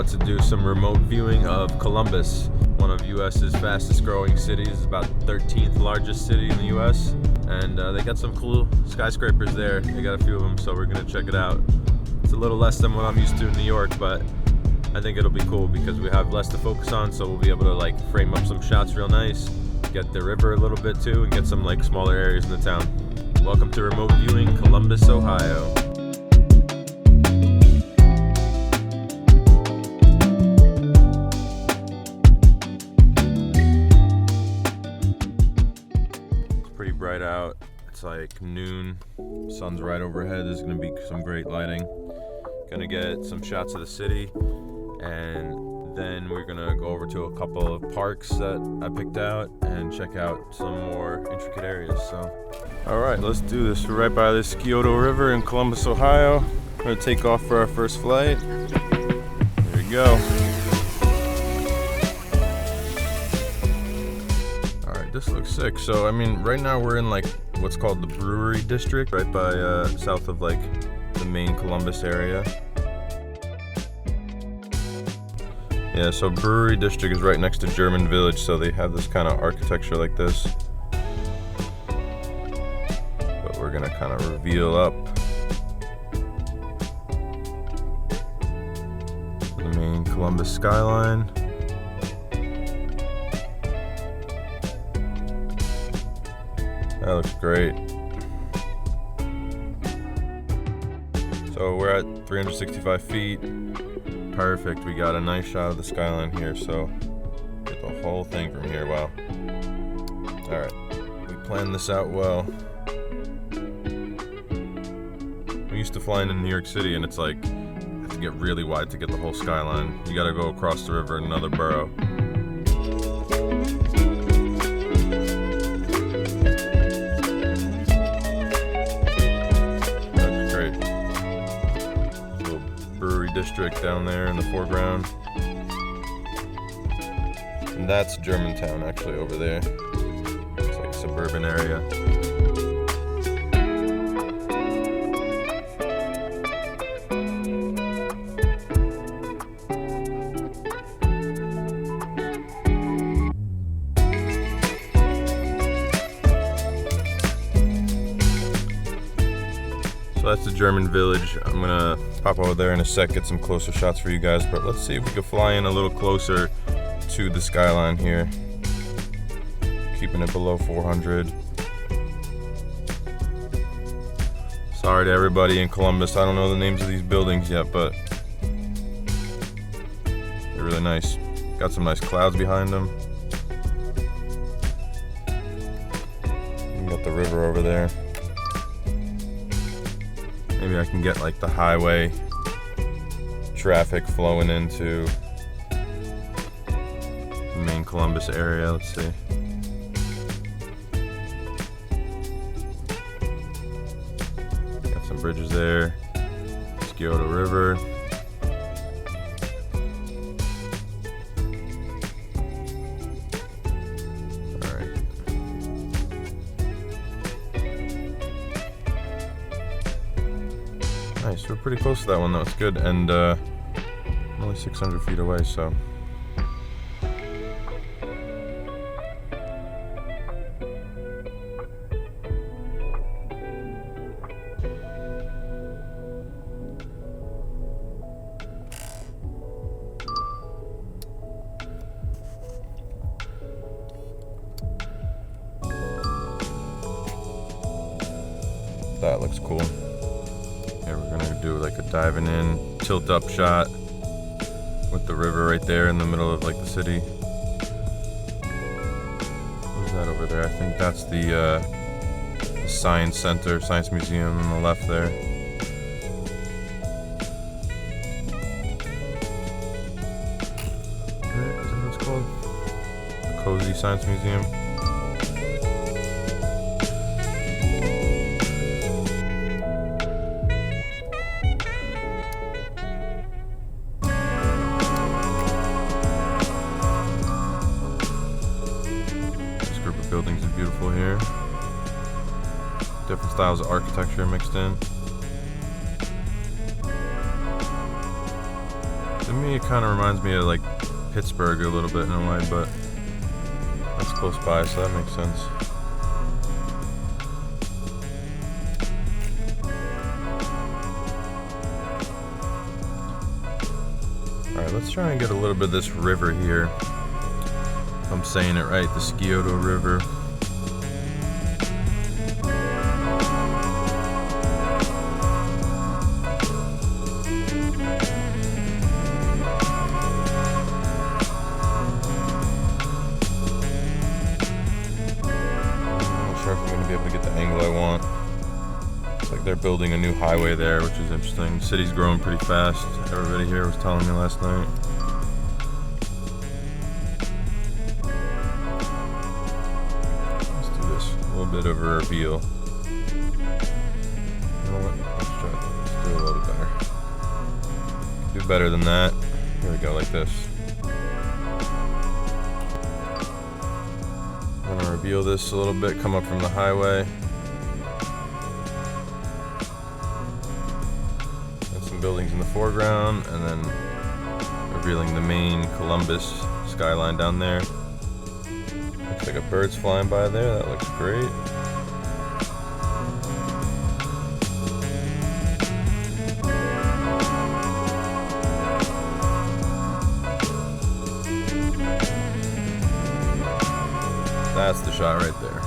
about to do some remote viewing of Columbus, one of US's fastest growing cities. It's about 13th largest city in the US, and they got some cool skyscrapers there. They got a few of them, so we're gonna check it out. It's a little less than what I'm used to in New York, but I think it'll be cool because we have less to focus on, so we'll be able to like frame up some shots real nice, get the river a little bit too, and get some like smaller areas in the town. Welcome to remote viewing Columbus, Ohio. Pretty bright out. It's like noon. Sun's right overhead. There's gonna be some great lighting. Gonna get some shots of the city, and then we're gonna go over to a couple of parks that I picked out and check out some more intricate areas. So, all right, let's do this. We're right by the Scioto River in Columbus, Ohio. We're gonna take off for our first flight. Here we go. This looks sick. So I mean, right now we're in like what's called the Brewery District, right by south of like the main Columbus area. Yeah, so Brewery District is right next to German Village, so they have this kind of architecture like this. But we're gonna kind of reveal up the main Columbus skyline. That looks great. So we're at 365 feet. Perfect. We got a nice shot of the skyline here. So get the whole thing from here. Wow. All right. We planned this out well. We used to fly into New York City, and it's like you have to get really wide to get the whole skyline. You got to go across the river in another borough. District down there in the foreground, and that's Germantown actually over there. It's like a suburban area. So that's the German Village. I'm gonna pop over there in a sec, get some closer shots for you guys, but let's see if we can fly in a little closer to the skyline here. Keeping it below 400. Sorry to everybody in Columbus, I don't know the names of these buildings yet, but they're really nice. Got some nice clouds behind them. You got the river over there. Maybe I can get like the highway traffic flowing into the main Columbus area. Let's see. Got some bridges there. Scioto River. Nice, we're pretty close to that one though, it's good, and I'm only 600 feet away, so. That looks cool. Yeah, we're gonna do like a diving in, tilt up shot with the river right there in the middle of like the city. What's that over there? I think that's the Science Center, Science Museum on the left there. Is that what it's called? The Cozy Science Museum. Buildings are beautiful here. Different styles of architecture mixed in. To me, me, it kind of reminds me of like Pittsburgh a little bit in a way, but that's close by, so that makes sense. Alright, let's try and get a little bit of this river here. If I'm saying it right, the Scioto River. Be able to get the angle I want. Looks like they're building a new highway there, which is interesting. The city's growing pretty fast. Everybody here was telling me last night. Let's do this. A little bit of a reveal. You know what? Let's try it. Let's do a little better. Do better than that. Here we go, like this. I'm going to reveal this a little bit, come up from the highway. And some buildings in the foreground, and then revealing the main Columbus skyline down there. Looks like a bird's flying by there, that looks great. That's the shot right there.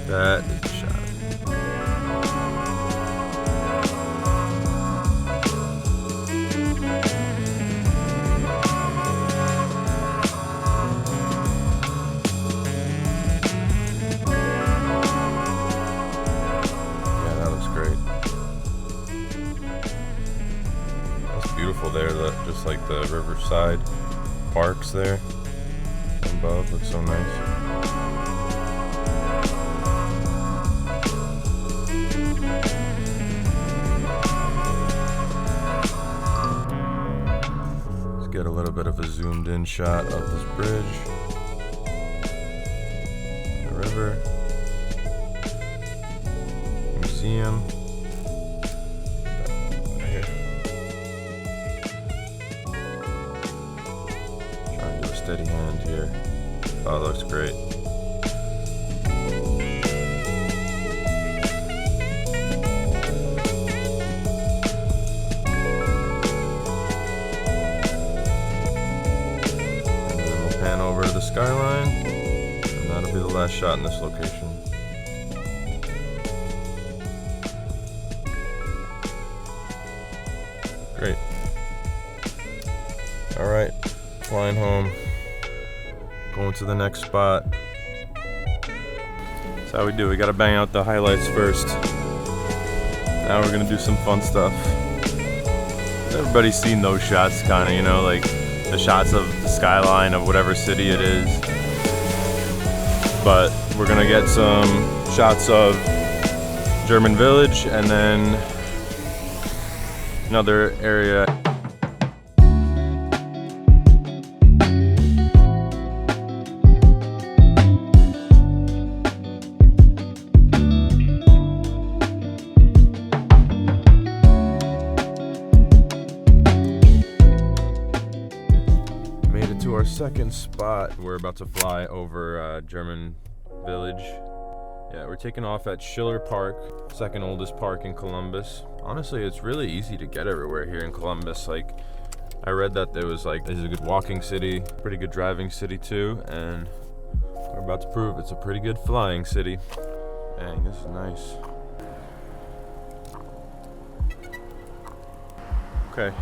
That is the shot. Yeah, that looks great. That's beautiful there, just like the riverside parks there. Above looks so nice. Let's get a little bit of a zoomed in shot of this bridge, the river, museum. Trying to do a steady hand here. Oh, that looks great. And then we'll pan over to the skyline, and that'll be the last shot in this location. Great. Alright, flying home. Going to the next spot. That's how we do. We gotta bang out the highlights first. Now we're gonna do some fun stuff. Everybody's seen those shots, kinda, you know, like the shots of the skyline of whatever city it is. But we're gonna get some shots of German Village and then another area. Our second spot. We're about to fly over German Village. Yeah, we're taking off at Schiller Park, second oldest park in Columbus. Honestly, it's really easy to get everywhere here in Columbus. Like, I read that there was like, this is a good walking city, pretty good driving city too, and we're about to prove it's a pretty good flying city. Dang, this is nice. Okay,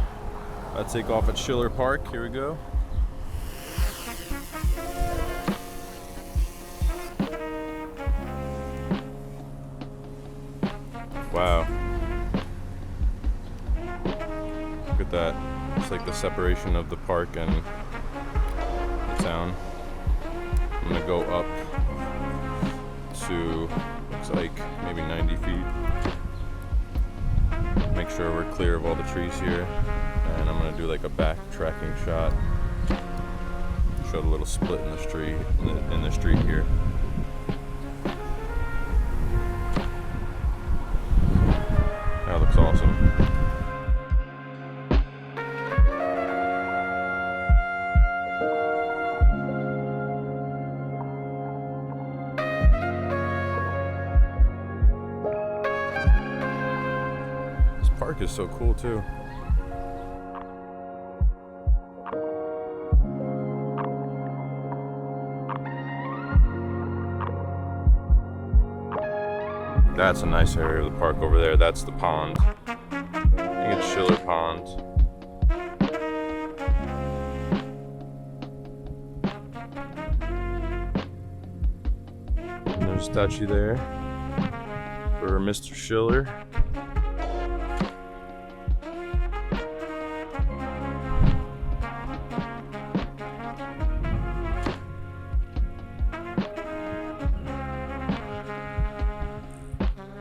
about to take off at Schiller Park. Here we go. Wow. Look at that. It's like the separation of the park and the town. I'm gonna go up to, looks like maybe 90 feet. Make sure we're clear of all the trees here. And I'm gonna do like a backtracking shot. Show a little split in the street, in the street here. That looks awesome. park is so cool too. That's a nice area of the park over there. That's the pond. I think it's Schiller Pond. And there's a statue there for Mr. Schiller.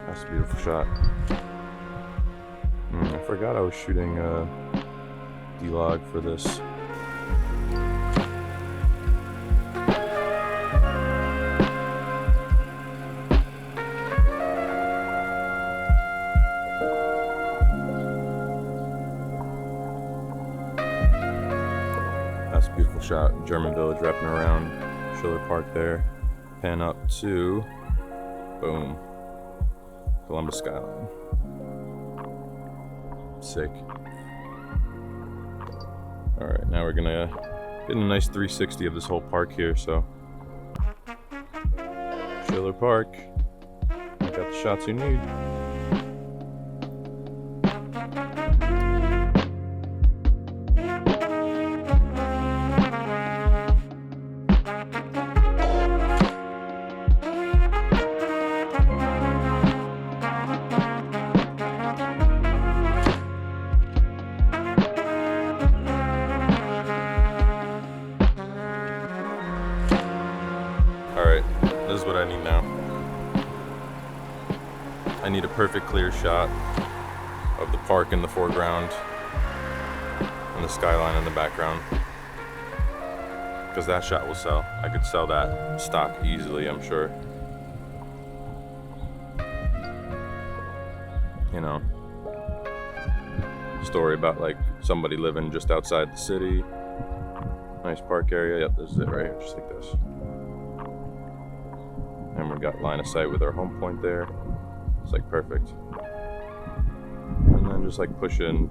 That's a beautiful shot. I forgot I was shooting a D-log for this. That's a beautiful shot. German village wrapping around Schiller Park there. Pan up to, boom, Columbus skyline. Sick. Alright, now we're gonna get a nice 360 of this whole park here, so. Schiller Park. Got the shots you need. Alright, this is what I need now. I need a perfect clear shot of the park in the foreground and the skyline in the background. Because that shot will sell. I could sell that stock easily, I'm sure. You know, story about like somebody living just outside the city. Nice park area. Yep, this is it right here, just like this. And we've got line of sight with our home point there. It's like perfect. And then just like push in,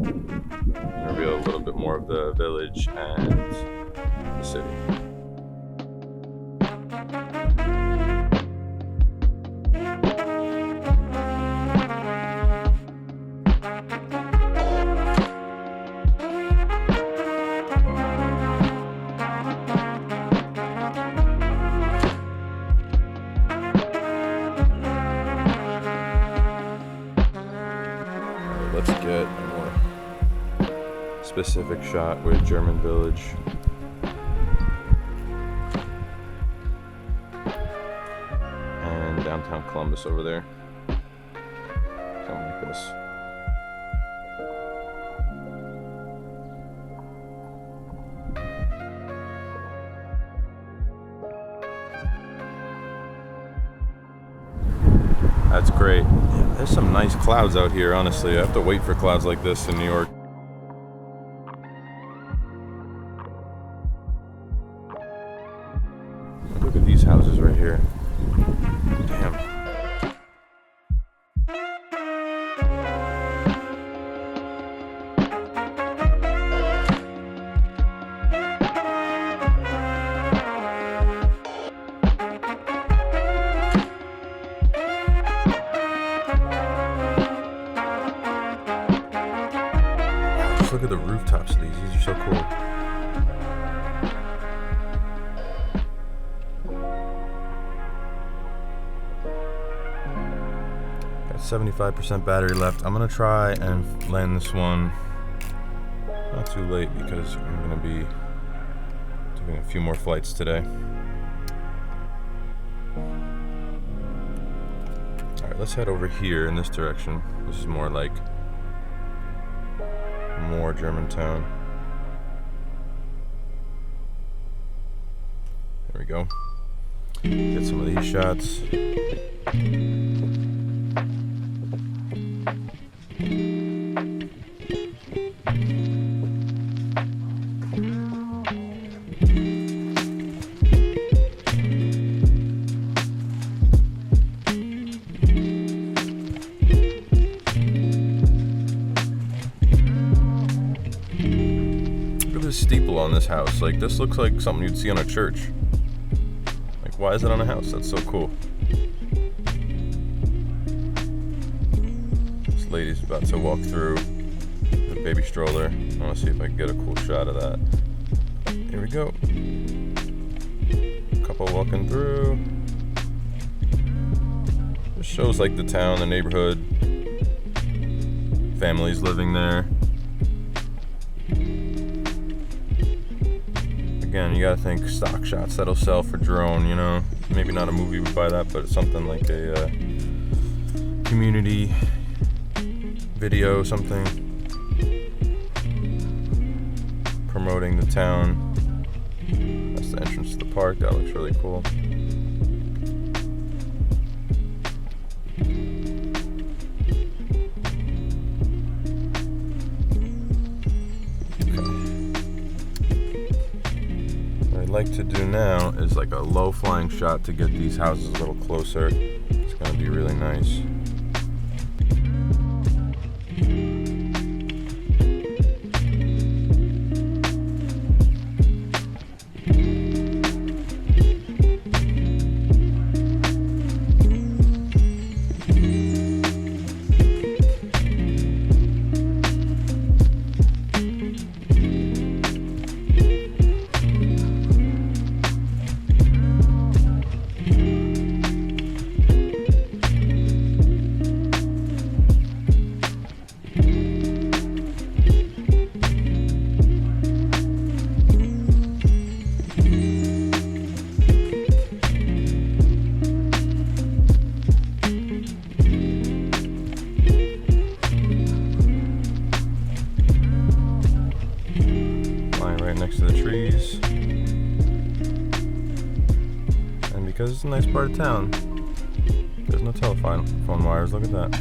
and reveal a little bit more of the village and the city. Let's get a more specific shot with German village. And downtown Columbus over there. Something like this. That's great. Yeah, there's some nice clouds out here, honestly. I have to wait for clouds like this in New York. Look at these houses right here. Damn. Look at the rooftops of these. These are so cool. Got 75% battery left. I'm gonna try and land this one not too late because I'm gonna be doing a few more flights today. Alright, let's head over here in this direction. This is more like more Germantown. There we go. Get some of these shots. this steeple on this house? Like, this looks like something you'd see on a church. Like, why is it on a house? That's so cool. This lady's about to walk through the baby stroller. I want to see if I can get a cool shot of that. Here we go. Couple walking through. Just shows like the town, the neighborhood. Families living there. Again, you gotta think stock shots that'll sell for drone, you know. Maybe not a movie would buy that, but it's something like a community video, something promoting the town. That's the entrance to the park. That looks really cool. Like to do now is like a low flying shot to get these houses a little closer. It's gonna be really nice. Next to the trees, and because it's a nice part of town, there's no telephone wires. Look at that.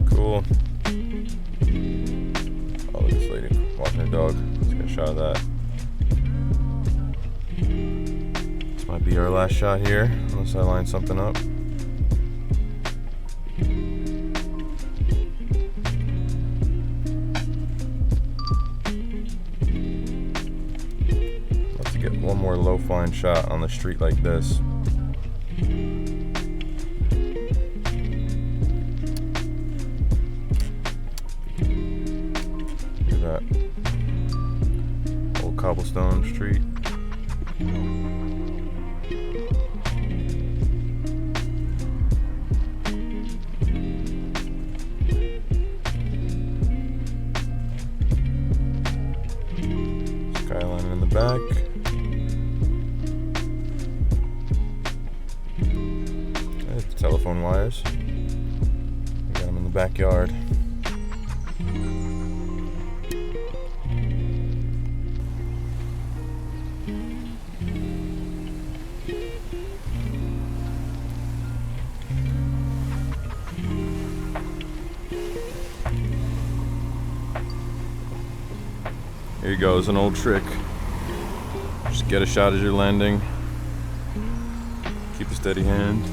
Cool. Walking her dog. Let's get a shot of that. This might be our last shot here, unless I line something up. Let's get one more low flying shot on the street like this. That old cobblestone street. Skyline in the back. There's the telephone wires. We got them in the backyard. Here goes an old trick. Just get a shot as you're landing. Keep a steady hand.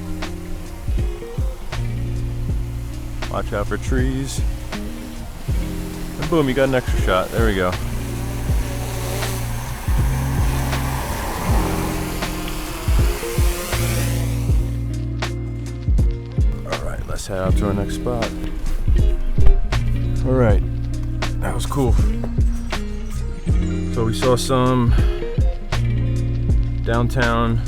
Watch out for trees. And boom, you got an extra shot. There we go. Alright, let's head out to our next spot. Alright, that was cool. So we saw some downtown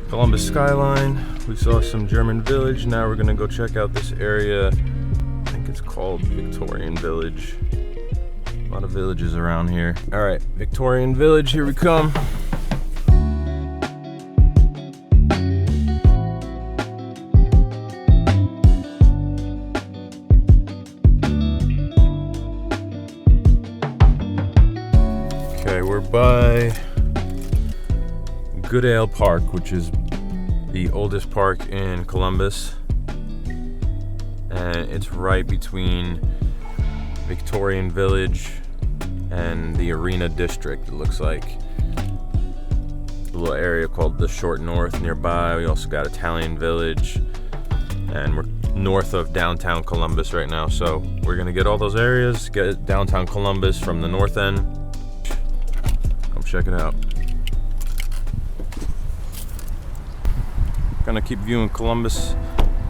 Columbus skyline. We saw some German village. Now we're gonna go check out this area. I think it's called Victorian Village. A lot of villages around here. All right, Victorian Village, here we come. Okay, we're by Goodale Park, which is the oldest park in Columbus, and it's right between Victorian village and the Arena district, it looks like. A little area called the Short North nearby. We also got Italian village, and we're north of downtown Columbus right now. So we're gonna get all those areas, get downtown Columbus from the north end. Come check it out. Gonna keep viewing Columbus.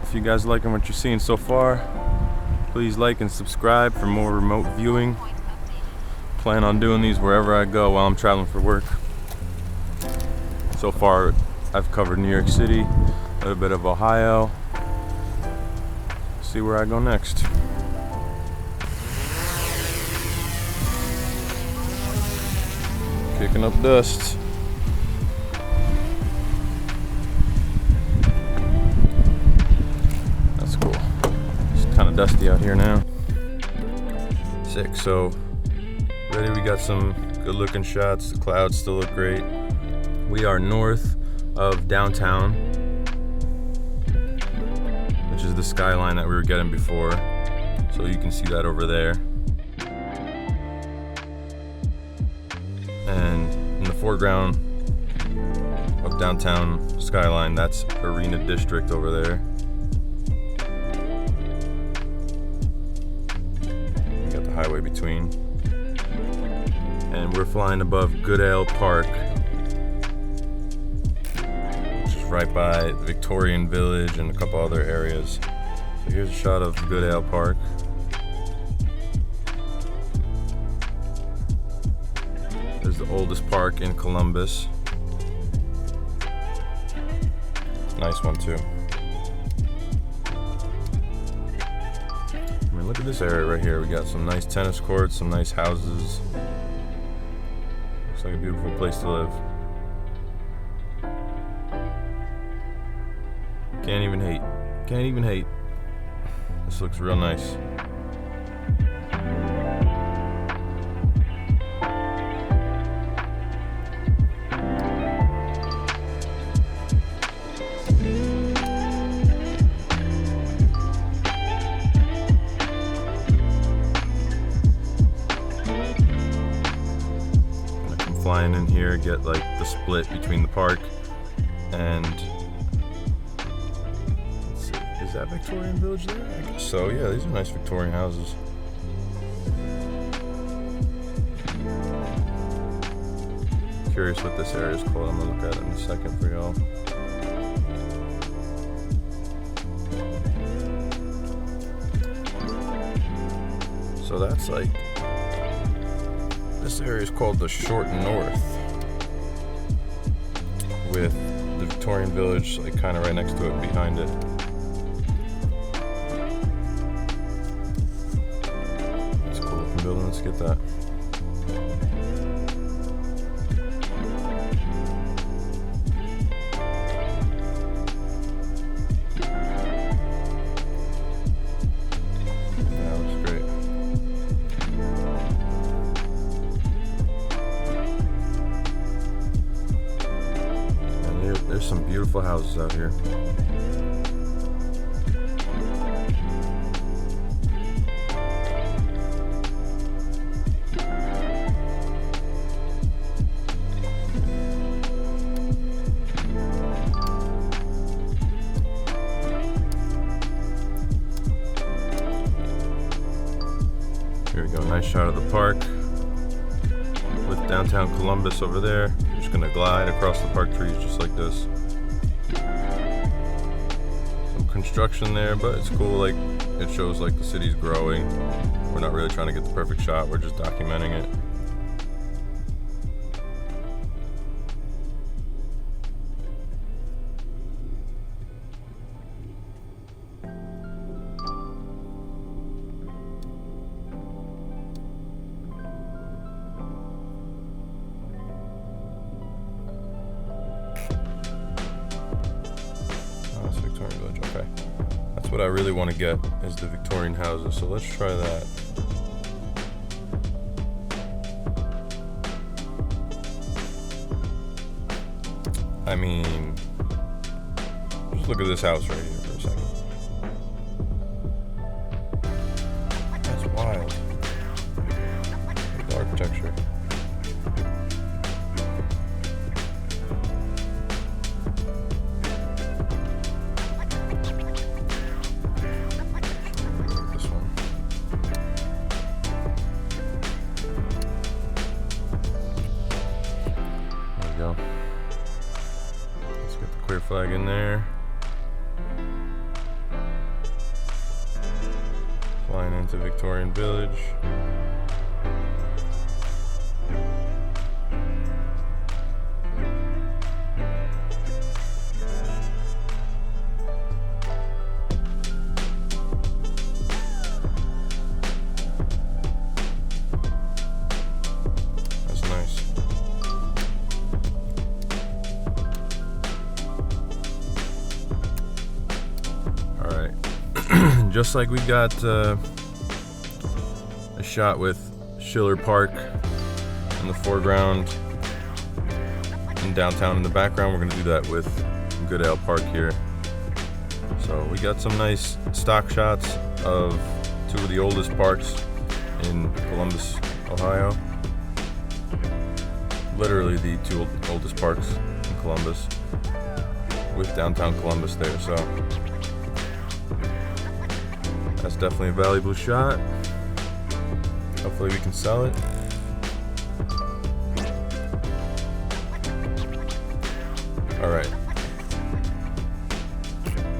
If you guys liking what you're seeing so far, please like and subscribe for more remote viewing. Plan on doing these wherever I go while I'm traveling for work. So far, I've covered New York City, a little bit of Ohio. See where I go next. Kicking up dust. That's cool. It's kind of dusty out here now. Sick. So, ready? We got some good looking shots. The clouds still look great. We are north of downtown, which is the skyline that we were getting before. So you can see that over there. And in the foreground of downtown skyline, that's Arena District over there. We got the highway between. And we're flying above Goodale Park, right by the Victorian village and a couple other areas. So here's a shot of Goodale Park. There's the oldest park in Columbus. Nice one too. I mean, look at this area right here. We got some nice tennis courts, some nice houses. Looks like a beautiful place to live. Can't even hate. Can't even hate. This looks real nice. Gonna come flying in here, get like the split between the park and is that Victorian village there? I guess so, yeah, these are nice Victorian houses. Curious what this area is called. I'm gonna look at it in a second for y'all. So that's like, this area is called the Short North, with the Victorian village like kind of right next to it and behind it. Building. Let's get that. That looks great. And there's some beautiful houses out here. Here we go, nice shot of the park with downtown Columbus over there. I'm just gonna glide across the park trees just like this. Some construction there, but it's cool, like it shows like the city's growing. We're not really trying to get the perfect shot, we're just documenting it. Victorian village, okay. That's what I really want to get, is the Victorian houses, so let's try that. I mean, just look at this house right here for a second. That's wild. flag in there. Flying into Victorian Village. That's nice. Alright. Just like we got a shot with Schiller Park in the foreground and downtown in the background, we're going to do that with Goodale Park here. So we got some nice stock shots of two of the oldest parks in Columbus, Ohio. Literally the two oldest parks in Columbus, with downtown Columbus there. So that's definitely a valuable shot. Hopefully we can sell it. All right.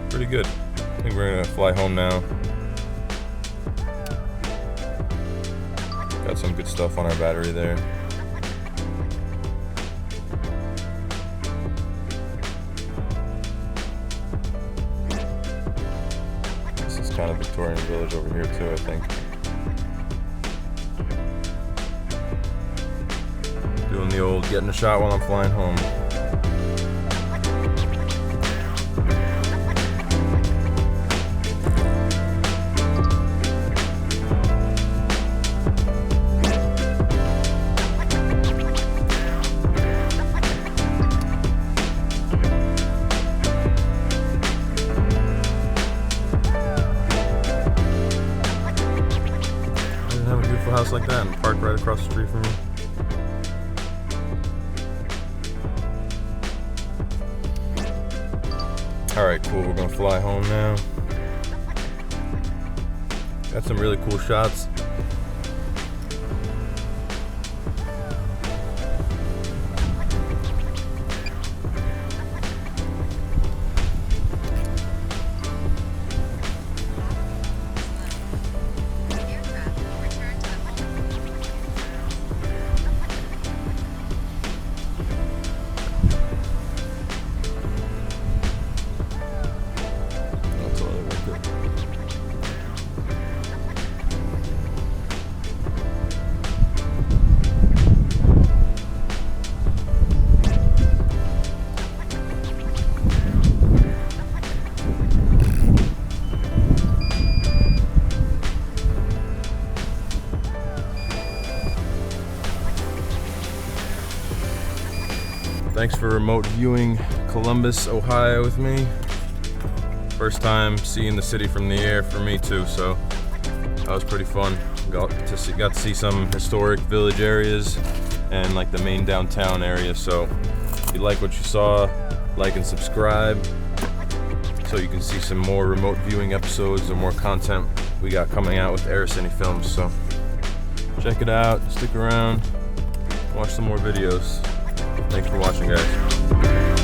Pretty good. I think we're gonna fly home now. Got some good stuff on our battery there. This is kind of Victorian Village over here too, I think. Doing the old getting a shot while I'm flying home. I didn't have a beautiful house like that and park right across the street from me. Alright, cool, we're gonna fly home now. Got some really cool shots. Thanks for remote viewing Columbus, Ohio with me. First time seeing the city from the air for me too, so that was pretty fun. Got to see some historic village areas and like the main downtown area. So if you like what you saw, like and subscribe so you can see some more remote viewing episodes and more content we got coming out with Aracini Films. So check it out, stick around, watch some more videos. Thanks for watching, guys.